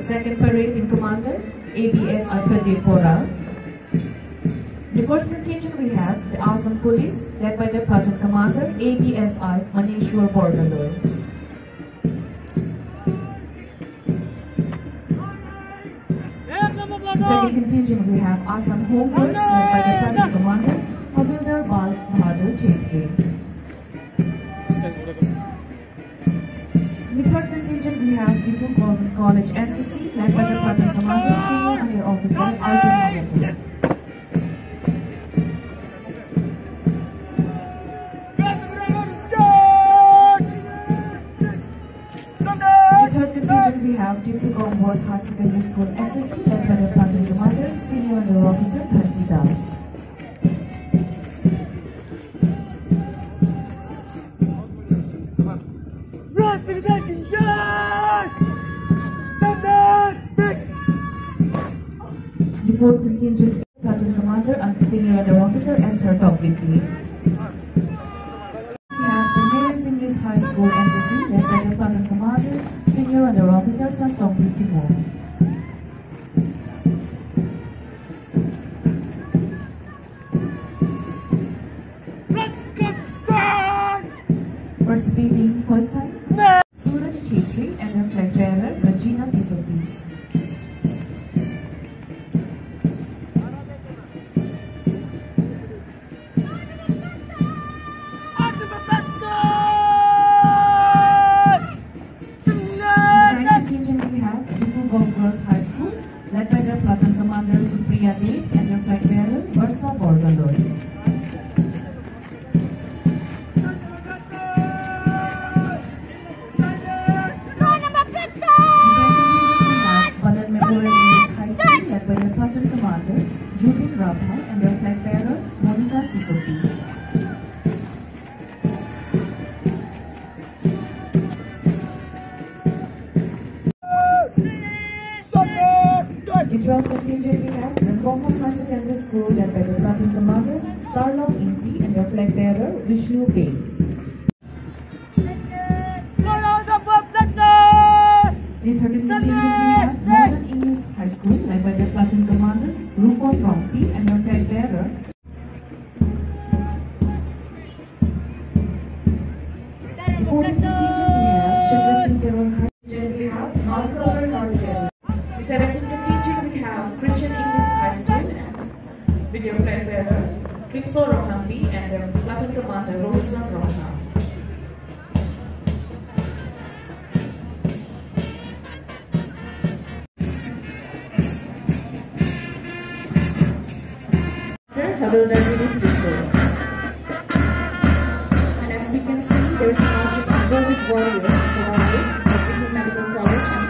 Second Parade in Commander, ABS Arkaje Pora. The first contingent we have the Assam Police, led by their Platoon Commander, ABSI Maneshwar Borgaloi. The second contingent we have Assam Home Guards, led by their Platoon Commander, Havildar Bal Bahadur Chhetri. In the third contingent we have Jipu Government College NCC, led by their Platoon Commander, Senior Under Officer Arjun Mahato. We have Jipu Boys High Secondary School SSC, led by the Platoon Commander, Senior Under Officer Bharti Das. The fourth contingent, Platoon Commander and Senior Under Officer Esther Togwiti. We have St. Mary's English High School SSC, led by the Platoon Commander, Senior Under Officer Sarsong Timur. Participating first time, Suraj Chhetri and her flag bearer Regina Tisopi. Girls High School, led by their Platoon Commander Supriya Dev and their flag bearer Varsa Borgaloi. Badan Memorial English High School, led by their Platoon Commander Jubin Rabha and their flag bearer Monica Chisopi. The 12th contingent we have Rangongam High Secondary School, led by the Platoon Commander Sarlong Inti and their flag bearer Vishnu Pei. The 13th contingent we have Modern English High School, led by their Platoon Commander Rupon Rompi and their flag bearer. The 14th contingent we have Chandrasingh General High School, we have Malcolm Northern. The 17th contingent we have Christian English High School with their flag bearer Kripso Rohambi and their Platoon Commander Rohizan Rohna. Havildar Dilip Jisso. And as we can see, there is a bunch of gold warriors survivors of Indian Medical College and